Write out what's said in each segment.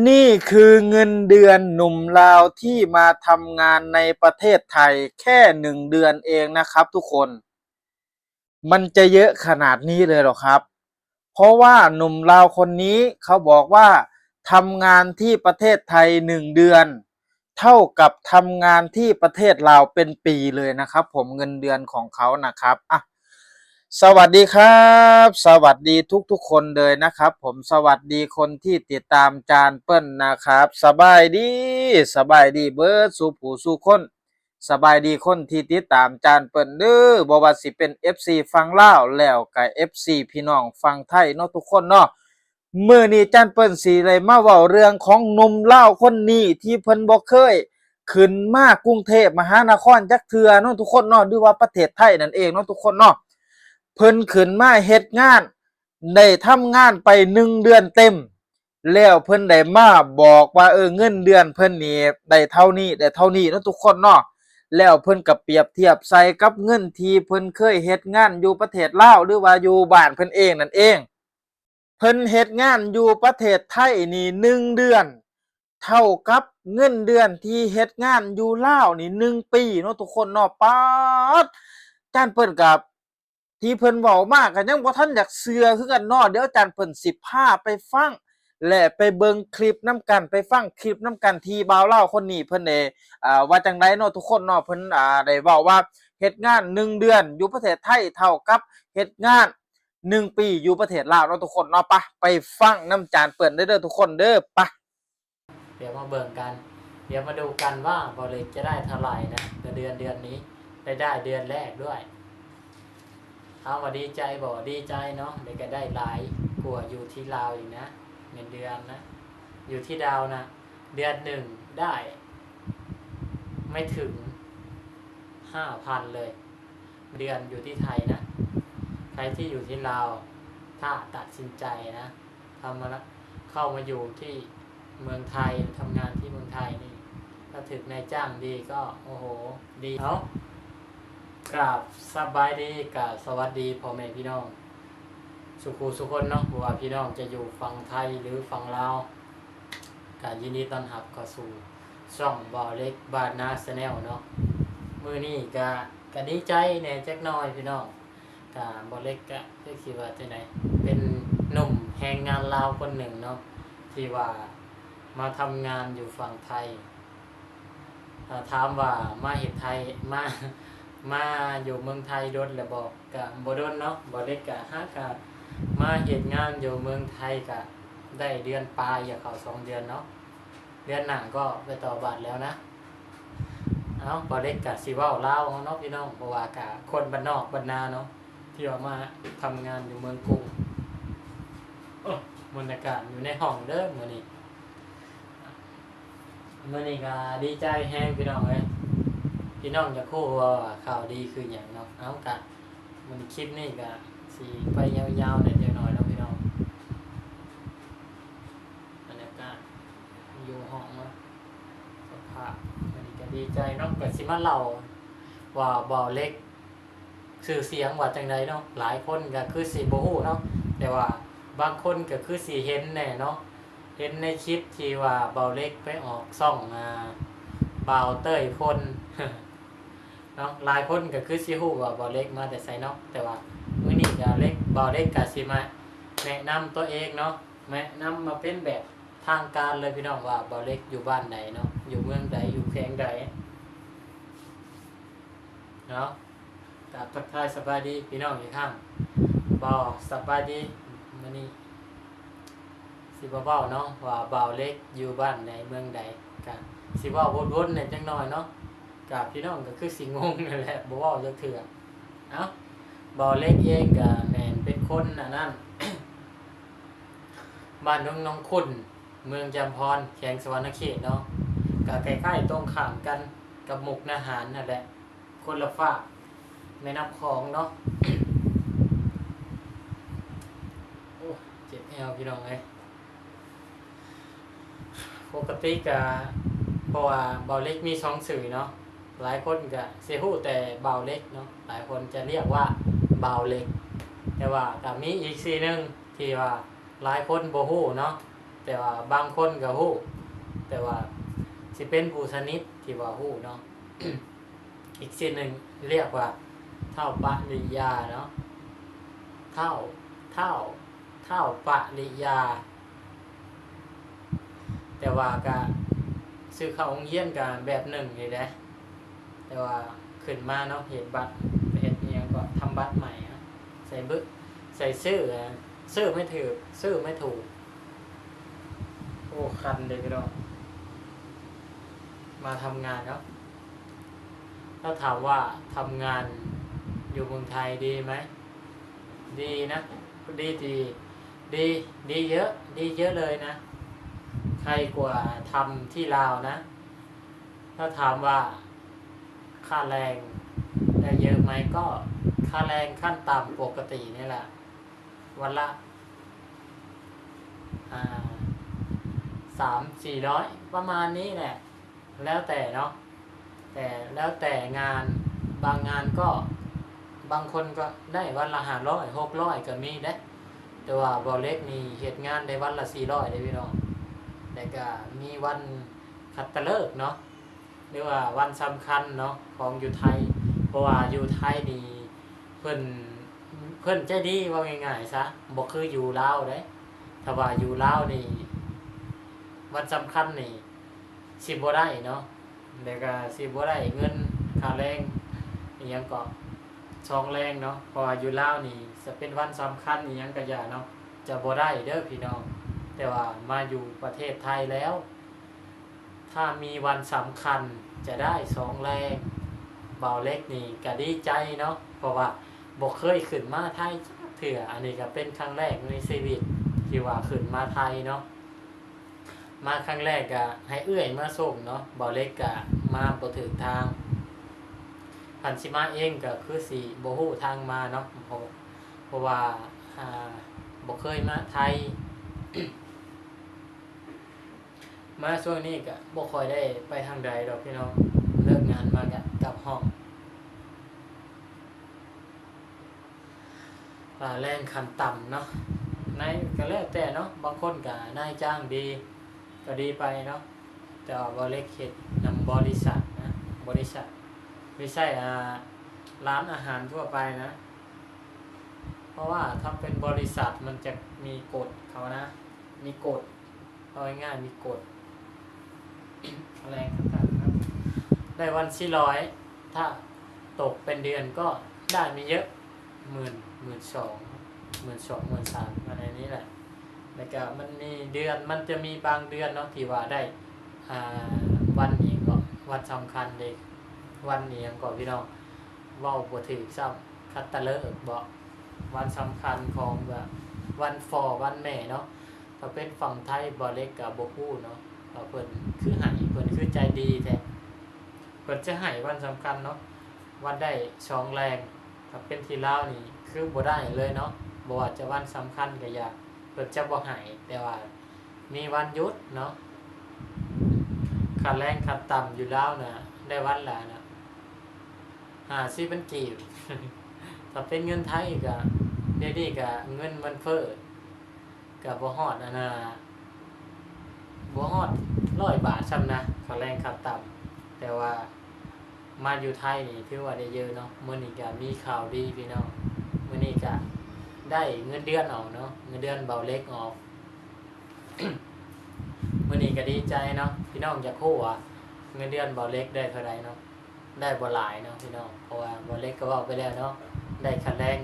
นี่คือเงินเดือนหนุ่มลาวที่มาทำงานในประเทศไทยแค่1 เดือนเองนะครับทุกคนมันจะเยอะขนาดนี้เลยหรอครับเพราะว่าหนุ่มลาวคนนี้เขาบอกว่าทำงานที่ประเทศไทย1 เดือนเท่ากับทำงานที่ประเทศลาวเป็นปีเลยนะครับผมเงินเดือนของเขานะครับอ่ะสวัสดีครับสวัสดีทุกคนเลยนะครับผมสวัสดีคนที่ติดตามจานเปิ้ลนะครับสบายดีเบิร์ดสู่ผู้สู่คนสบายดีคนที่ติดตามจานเปิ้ลเด้อบ่ว่าสิเป็น FC ฟังลาวแล้วก็ FC พี่น้องฟังไทยเนาะทุกคนเนาะมื้อนี้จานเปิ้ลสิได้มาเว้าเรื่องของหนุ่มลาวคนนี้ที่เพิ่นบ่เคยขึ้นมากรุงเทพมหานครจักเทื่อเนาะทุกคนเนาะหรือว่าประเทศไทยนั่นเองเนาะทุกคนเนาะ เพิ่นขึ้นมาเฮ็ดงานได้ทำงานไป1 เดือนเต็มแล้วเพิ่นได้มาบอกว่าเงินเดือนเพิ่นนี่ได้เท่านี้ได้เท่านี้เนาะทุกคนเนาะแล้วเพิ่นก็เปรียบเทียบใส่กับเงินที่เพิ่นเคยเฮ็ดงานอยู่ประเทศลาวหรือว่าอยู่บ้านเพิ่นเองนั่นเองเพิ่นเฮ็ดงานอยู่ประเทศไทยนี่1 เดือนเท่ากับเงินเดือนที่เฮ็ดงานอยู่ลาวนี่1 ปีเนาะทุกคนเนาะป๊าดจานเปิ้นก็ที่เพิ่นเว้ามาก็ยังบ่ทันอยากเชื่อคือกันเนาะเดี๋ยวอาจารย์เพิ่นสิพาไปฟังและไปเบิ่งคลิปนำกันไปฟังคลิปนำกันที่บ่าวลาวคนนี้เพิ่นได้ว่าจั่งใดเนาะทุกคนเนาะเพิ่นได้เว้าว่าเฮ็ดงาน1 เดือนอยู่ประเทศไทยเท่ากับเฮ็ดงาน1 ปีอยู่ประเทศลาวเนาะทุกคนเนาะไปฟังนำจานเปิ้นเด้อทุกคนเด้อเดี๋ยวมาเบิ่งกัน เดี๋ยวมาดูกันว่าบอลเล็กจะได้เท่าไหร่นะเดือนนี้ได้เดือนแรกด้วยเอาว่าดีใจบอกดีใจเนาะเดี๋ยวก็ได้หลายกว่าอยู่ที่ลาวอีกนะเงินเดือนนะอยู่ที่ดาวนะเดือนหนึ่งได้ไม่ถึง5,000เลยเดือนอยู่ที่ไทยนะใครที่อยู่ที่ลาวถ้าตัดสินใจนะทำมาแล้วเข้ามาอยู่ที่เมืองไทยทำงานที่เมืองไทยนี่ถ้าถึงนายจ้างดีก็โอ้โหดีเนาะกราบสบายดีกับสวัสดีพ่อแม่พี่น้องสุคนเนาะว่าพี่น้องจะอยู่ฝั่งไทยหรือฝั่งลาวก็ยินดีต้อนรับเข้าสู่ช่องบ่าวเล็กบ้านนาแนลเนาะมื้อนี้ก็ดีใจแหน่จักหน่อยพี่น้องก็บ่าวเล็กก็คิดว่าจังได๋เป็นหนุ่มแรงงานลาวคนหนึ่งเนาะที่ว่ามาทำงานอยู่ฝั่งไทยถามว่ามาเฮ็ดไทยมาอยู่เมืองไทยโดนแล้วบอกก็บ่โดนเนาะบ่เล็กก็ก็มาเฮ็ดงานอยู่เมืองไทยก็ได้เดือนปลายอย่าเข้า2 เดือนเนาะเดือนหน้าก็ไปต่อบัตรแล้วนะบ่เล็กก็สิเว้าลาวเนาะพี่น้องเพราะว่าก็คนบ้านนอกบ้านนาเนาะที่ว่ามาทำงานอยู่เมืองกรุงบรรยากาศอยู่ในห้องเด้อมื้อนี้ก็ดีใจแฮงพี่น้องเอ้ยพี่น้องจะคู่ว่าข่าวดีคืออย่างเนาะกะมันคลิปนี้กะสีไปยาวๆหน่อยแล้วพี่น้องบรรยากาศอยู่ห้องเนาะสภาพมันก็ดีใจเนาะก็สิมาเล่าว่าบ่าวเล็กสื่อเสียงว่าจังไดเนาะหลายคนก็คือสิบ่ฮู้เนาะแต่ว่าบางคนก็คือสิเห็นแน่เนาะเห็นในคลิปที่ว่าบ่าวเล็กไปออกช่องบ่าวเต้ยพล เนาะหลายคนก็คือสิฮู้ว่าบ่าวเล็กมาแต่ไสเนาะแต่ว่ามื้อนี้ก็บ่าวเล็กก็สิมาแนะนำตัวเองเนาะแนะนำมาเป็นแบบทางการเลยพี่น้องว่าบ่าวเล็กอยู่บ้านไหนเนาะอยู่เมืองใดอยู่แขวงใดเนาะก็ทักทายสบายดีพี่น้องอีกครั้งบ่สบายดีมื้อนี้สิบ่เว้าเนาะว่าบ่าวเล็กอยู่บ้านไหนเมืองใดก็สิเว้าวนๆเนี่ยจังน้อยเนาะกับพี่น้องก็คือสิงงนั่นแหละบ่เว้าจักเทื่อบ่าวเล็กเองก็แม่นเป็นคนนั่น บ้านน้องคุณเมืองจำพรแขวงสวรรณเขตเนาะก็ใกล้ๆตรงข้ามกันกับมุกดาหารนั่นแหละคนละฝากแม่น้ำคลองเนาะ โอ้เจ็บแอวพี่น้องเอ้ยปกติก็เพราะว่าบ่าวเล็กมี2ชื่อเนาะหลายคนก็สิฮู้แต่บ่าวเล็กเนาะหลายคนจะเรียกว่าบ่าวเล็กแต่ว่าก็มีอีกชื่อนึงที่ว่าหลายคนบ่ฮู้เนาะ แต่ว่าบางคนก็ฮู้แต่ว่าสิเป็นผู้สนิทที่ว่าฮู้เนาะ อีกสิ่งหนึ่งเรียกว่าเท่าปริยาเนาะเท่าเท่าเท่าปริยาแต่ว่าก็ซื้อเข้าโรงเรียนกันแบบหนึ่งนี่แหละแต่ว่าขึ้นมาเนาะเห็นบัตรเห็นอย่างก็ทำบัตรใหม่อะใส่บึกใส่ชื่อไม่ถูกชื่อไม่ถูกโอ้คันเลยพี่น้องมาทำงานเนาะถ้าถามว่าทำงานอยู่เมืองไทยดีไหมดีนะดีดีเยอะดีเยอะเลยนะใครกว่าทำที่ลาวนะถ้าถามว่าค่าแรงได้เยอะไหมก็ค่าแรงขั้นต่ำปกตินี่แหละวันละ300-400ประมาณนี้แหละแล้วแต่เนาะแต่แล้วแต่งานบางงานก็บางคนก็ได้วันละ500-600ก็มีนะแต่ว่าบ่เล็กนี่เหตุงานได้วันละ400ได้พี่น้องแต่ก็มีวันคัตฤกษ์เนาะหรือว่าวันสำคัญเนาะของอยู่ไทยเพราะว่าอยู่ไทยนี่เพิ่นใจดีว่าง่ายๆซะบ่คืออยู่ลาวเด้ถ้าว่าอยู่ลาวนี่วันสำคัญนี่สิบ่ได้เนาะแล้วก็สิบ่ได้เงินค่าแรงอีหยังก็ช่องแรงเนาะเพราะว่าอยู่ลาวนี่จะเป็นวันสำคัญอีหยังก็อย่าเนาะจะบ่ได้เด้อพี่น้องแต่ว่ามาอยู่ประเทศไทยแล้วถ้ามีวันสำคัญจะได้2แรงเบาเล็กนี่ก็ดีใจเนาะเพราะว่าบ่เคยขึ้นมาไทยเถื่ออันนี้ก็เป็นครั้งแรกในชีวิตที่ว่าขึ้นมาไทยเนาะมาครั้งแรกก็ให้เอื้อยมาส่งเนาะเบาเล็กก็มาบ่ถึงทางพันสิมาเองก็คือสิบ่ฮู้ทางมาเนาะเพราะว่าบ่เคยมาไทย มาช่วงนี้ก็บ่ค่อยได้ไปทางใดดอกพี่น้องเลิกงานมาก็กลับห้องแรงขั้นต่ำเนาะนายก็แล้วแต่เนาะบางคนก็นายจ้างดีก็ดีไปเนาะแต่ว่าบ่เล็กเฮ็ดนำบริษัทนะบริษัทไม่ใช่ร้านอาหารทั่วไปนะเพราะว่าถ้าเป็นบริษัทมันจะมีกฎเขานะมีกฎเอาง่ายๆมีกฎ แรงต่างๆครับได้วัน400ถ้าตกเป็นเดือนก็ได้ไม่เยอะ12,000 13,000อะไรนี้แหละแล้วก็มันมีเดือนมันจะมีบางเดือนเนาะที่ว่าได้วันนี้ก็วันสำคัญเลยวันนี้ก็พี่น้องเว้าบ่ถึกซ้ำคัตฤกษ์บ่วันสำคัญของแบบวันฟอวันแม่เนาะถ้าเป็นฝั่งไทยบ่เล็กก็บ่ฮู้เนาะเพิ่นคือให้เพิ่นคือใจดีแท้เพิ่นจะให้วันสำคัญเนาะวันได้2แรงถ้าเป็นที่ลาวนี่คือบ่ได้เลยเนาะบ่ว่าจะวันสำคัญก็อยากเพิ่นจะบ่ให้แต่ว่ามีวันหยุดเนาะค่าแรงขั้นต่ำอยู่ลาวน่ะได้วันละนะ50เป็นกีบ ถ้าเป็นเงินไทยก็เดี๋ยวนี้ก็เงินมันเฟ้อก็บ่ฮอดอันน่ะบ่ฮอด100 บาทซ้ำนะค่าแรงขั้นต่ำแต่ว่ามาอยู่ไทยนี่ถือว่าได้เยอะเนาะมื้อนี้ก็มีข่าวดีพี่น้องมื้อนี้ก็ได้เงินเดือนออกเนาะเงินเดือนเบาเล็กออก มื้อนี้ก็ดีใจเนาะพี่น้องอยากรู้ว่าเงินเดือนเบาเล็กได้เท่าใดเนาะได้บ่หลายเนาะพี่น้องเพราะว่าเบาเล็กก็เว้าไปแล้วเนาะได้ค่าแรง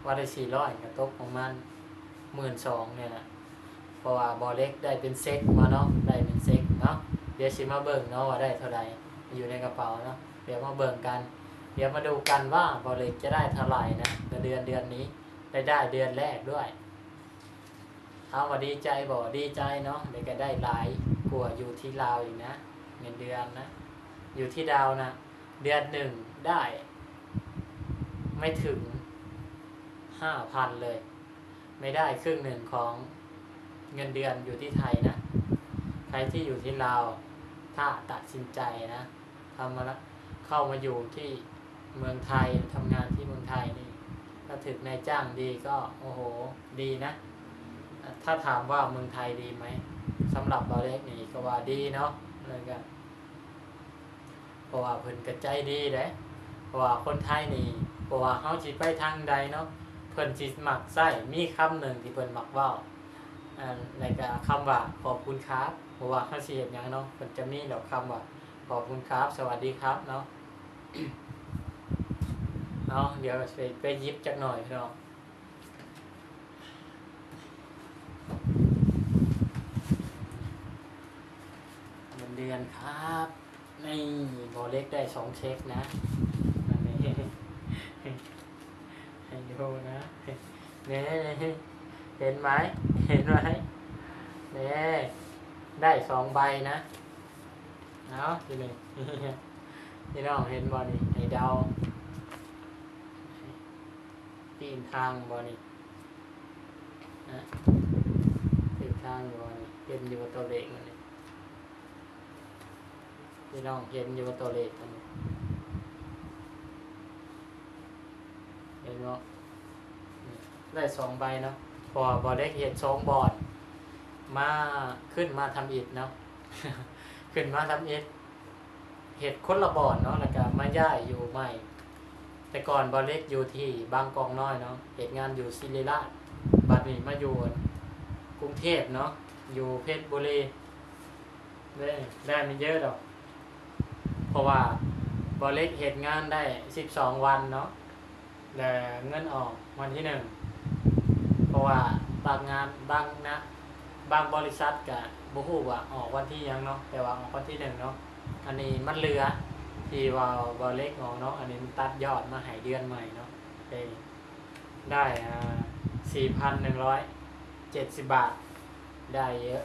ว่าได้400ก็ตกประมาณ 12,000 เนี่ยแหละเพราะว่าเบาเล็กได้เป็นเซ็กมาเนาะได้เป็นเซ็กเนาะเดี๋ยวสิมาเบิ่งเนาะว่าได้เท่าใดอยู่ในกระเป๋าเนาะเดี๋ยวมาเบิ่งกันเดี๋ยวมาดูกันว่าเบาเล็กจะได้เท่าไหร่นะเดือนนี้ได้เดือนแรกด้วยเอาว่าดีใจบ่ดีใจเนาะเดี๋ยวก็ได้หลายกว่าอยู่ที่ลาวอีกนะเงินเดือนนะอยู่ที่ดาวนะเดือนหนึ่งได้ไม่ถึง 5,000 เลยไม่ได้ครึ่งหนึ่งของเงินเดือนอยู่ที่ไทยนะใครที่อยู่ที่ลาวถ้าตัดสินใจนะเข้ามาอยู่ที่เมืองไทยทำงานที่เมืองไทยนี่ถ้าถึงนายจ้างดีก็โอ้โหดีนะถ้าถามว่าเมืองไทยดีไหม สำหรับเราเล็กนี่ก็ว่าดีเนาะเลยก็เพราะว่าเพิ่นก็ใจดีเด้เพราะว่าคนไทยนี่เพราะว่าเฮาสิไปทางใดเนาะเพิ่นสิมักใช้มีคำหนึ่งที่เพิ่นมักเว้าแล้วก็คำว่าขอบคุณครับเพราะว่าเฮาสิเฮ็ดหยังเนาะเพิ่นจะมีดอกคำว่าขอบคุณครับสวัสดีครับเนาะ เอาเดี๋ยวไปยิบจักหน่อยพี่น้องเงินเดือนครับนี่บอเล็กได้2เช็คนะอันนี้ให้ดูนะนี่เห็นไหมเห็นไหมนี่ได้2ใบนะเอาทีหนึ่งพี่น้องเห็นบอนี่ให้เดาปีนทางบอนี่นะปีนทางอยู่บอนี่เห็นอยู่ตัวเลขมันนี่พี่น้องเห็นอยู่ตัวเลขมันนี่เห็นบ่ได้2ใบเนาะพอบอเล็กเห็น2บอลมาขึ้นมาทำอิฐเนาะ ขึ้นมาทำอิฐเห็ดคนละบอลเนาะแล้วก็มาย้ายอยู่ใหม่แต่ก่อนบอเล็กอยู่ที่บางกองน้อยเนาะเหตุงานอยู่ศิริราชบัดนี้มาอยู่กรุงเทพเนาะอยู่เพชรบุรีได้ไม่เยอะดอกเพราะว่าบอเล็กเหตุงานได้12วันเนาะและเงินออกวันที่1เพราะว่าบางงานบางบริษัทก็บ่ฮู้ว่าออกวันที่ยังเนาะแต่ว่าออกวันที่1เนาะอันนี้มันเหลือที่ว่าบอเล็กออกเนาะอันนี้มันตัดยอดมาให้เดือนใหม่เนาะได้4,170 บาทได้เยอะ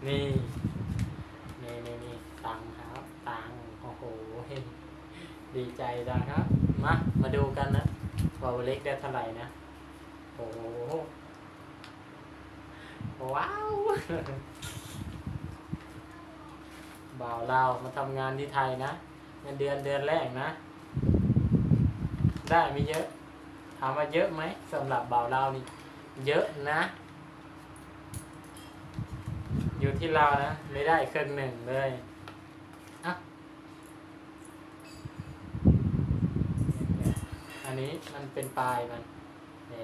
นี่ตังค์ครับตังค์โอ้โหดีใจจังครับมาดูกันนะว่าบอเล็กได้เท่าไหร่นะโอ้โหว้าวบ่าวลาวมาทำงานที่ไทยนะเงินเดือนแรกนะได้ไม่เยอะถามว่าเยอะไหมสำหรับบ่าวลาวนี่เยอะนะอยู่ที่ลาวนะไม่ได้ครึ่งหนึ่งเลยอันนี้มันเป็นปลายมันนี่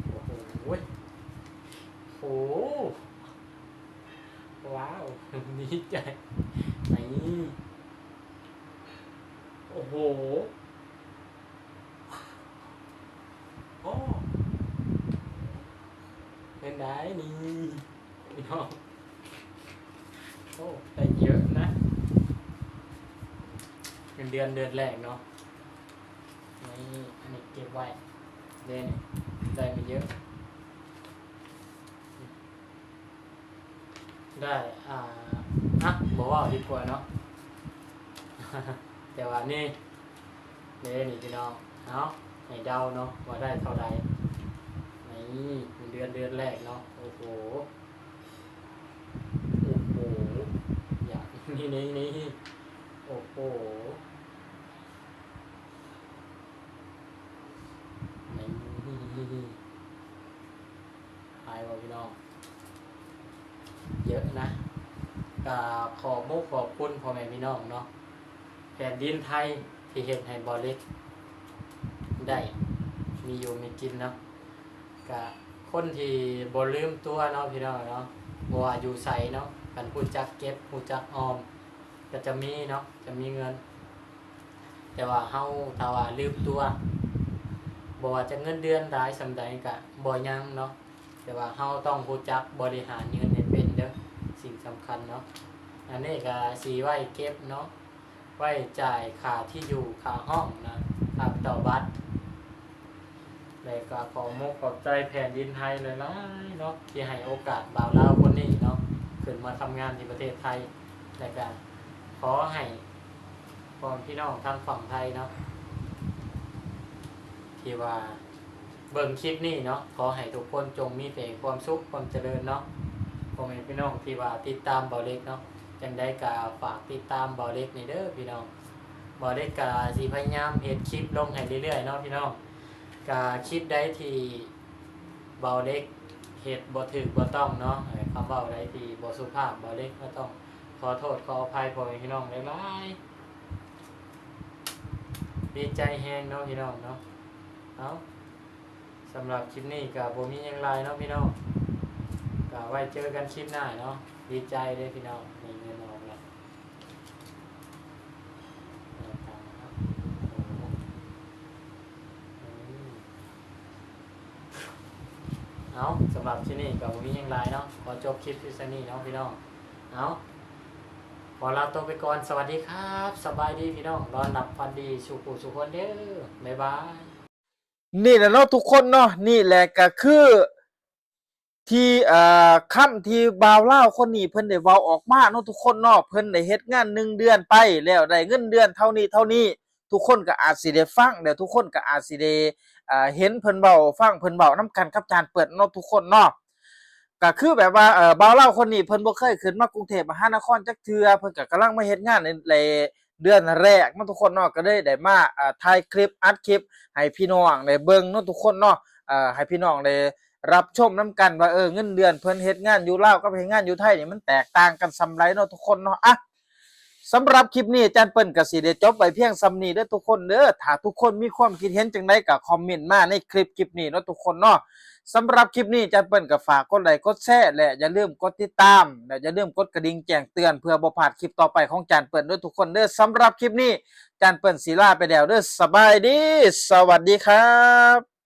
โอ้โหโอ้ว้าวดีใจนี่โอ้โหโอ้เป็นได้นี่น้องโอ้ได้เยอะนะเงินเดือนแรกเนาะนี่อันนี้เก็บไว้เดือนได้ไม่เยอะได้บอกว่าดีกว่าเนาะ แต่ว่านี่พี่น้องเอาให้เดาเนาะว่าได้เท่าไหร่นี่เดือนแรกเนาะโอ้โหอย่างนี่โอ้โหนี่หายว่าพี่น้องเยอะนะขอบมุกขอบคุณพ่อแม่พี่น้องเนาะแผ่นดินไทยที่เห็นให้บอเล็กได้มีอยู่มีกินเนาะกับคนที่บ่ลืมตัวเนาะพี่น้องเนาะบ่ว่าอยู่ใสเนาะกันฮู้จักเก็บฮู้จักออมก็จะมีเนาะจะมีเงินแต่ว่าเฮาถ้าว่าลืมตัวบ่ว่าจะเงินเดือนได้สำใดก็บ่ยังเนาะแต่ว่าเฮาต้องรู้จักบริหารเงินให้เป็นเด้อสิ่งสำคัญเนาะอันนี้ก็สิไว้เก็บเนาะไว้จ่ายค่าที่อยู่ค่าห้องนะค่าต่อบัตรแล้วก็ขอมุกขอบใจแผ่นดินไทยเลยนะเนาะที่ให้โอกาสบ่าวลาวคนนี้เนาะขึ้นมาทำงานที่ประเทศไทยแล้วก็ขอให้พ่อพี่น้องทางฝั่งไทยเนาะที่ว่าเบิ่งคลิปนี้เนาะขอให้ทุกคนจงมีแต่ความสุขความเจริญเนาะพ่อแม่พี่น้องที่ว่าติดตามบ่าวเล็กเนาะจังได้ก็ฝากติดตามบ่าวเล็กนี่เด้อพี่น้องบ่าวเล็กก็สิพยายามเฮ็ดคลิปลงให้เรื่อยๆเนาะพี่น้อง กาคลิปได้ที่เบาเล็กเหตุบ่ถึกบ่ต้องเนาะคำเบาได้ที่บ่สุภาพเบาเล็กก็ต้องขอโทษขออภัยพ่อแม่พี่น้องหลายๆดีใจแฮงเนาะพี่น้องเนาะเอาสำหรับคลิปนี้ก็บ่มีหยังหลายเนาะพี่น้องก็ไว้เจอกันคลิปหน้าเนาะดีใจเด้อพี่น้องมีเงินออกแล้วเอาสำหรับที่นี่กับวิยังไลเนาะขอจบคลิปที่นี่เนาะพี่น้องเอาขอลาตัวไปก่อนสวัสดีครับสบายดีพี่น้องนอนหลับฝันดีสุขสุขคนเด้อบ๊ายบาย นี่แหละเนาะทุกคนเนาะนี่แหละก็คือที่คำที่บ่าวเล่าวคนนี้เพิ่นได้เว้าออกมาเนาะทุกคนเนาะเพิ่นได้เฮ็ดงาน1 เดือนไปแล้วได้เงินเดือนเท่านี้ทุกคนก็อาจสิได้ฟังแล้วทุกคนก็อาจสิได้เห็นเพิ่นเว้าฟังเพิ่นเว้านำกันกับจานเปิดเนาะทุกคนเนาะก็คือแบบว่าบ่าวเล่าวคนนี้เพิ่นบ่เคยขึ้นมากรุงเทพมหานครจักเทื่อเพิ่นก็กำลังมาเฮ็ดงานในเดือนแรกเนาะทุกคนเนาะก็เลยได้มาถ่ายคลิปอัดคลิปให้พี่น้องได้เบิ่งเนาะทุกคนเนาะให้พี่น้องได้รับชมน้ำกันว่าเงินเดือนเพิ่นเฮ็ดงานอยู่ลาวกับเฮ็ดงานอยู่ไทยนี่มันแตกต่างกันส่ำไรเนาะทุกคนเนาะสำหรับคลิปนี้อาจารย์เปิ้ลก็สิได้จบไว้เพียงส่ำนี้เด้อทุกคนเด้อถ้าทุกคนมีความคิดเห็นจังไดก็คอมเมนต์มาในคลิปนี้เนาะทุกคนเนาะสำหรับคลิปนี้อาจารย์เปิ้ลก็ฝากกดไลค์กดแชร์และอย่าลืมกดติดตามและอย่าลืมกดกระดิ่งแจ้งเตือนเพื่อบ่พลาดคลิปต่อไปของอาจารย์เปิ้ลด้วยทุกคนเด้อสำหรับคลิปนี้อาจารย์เปิ้ลศิลาไปแล้วเด้อสบายดีสวัสดีครับ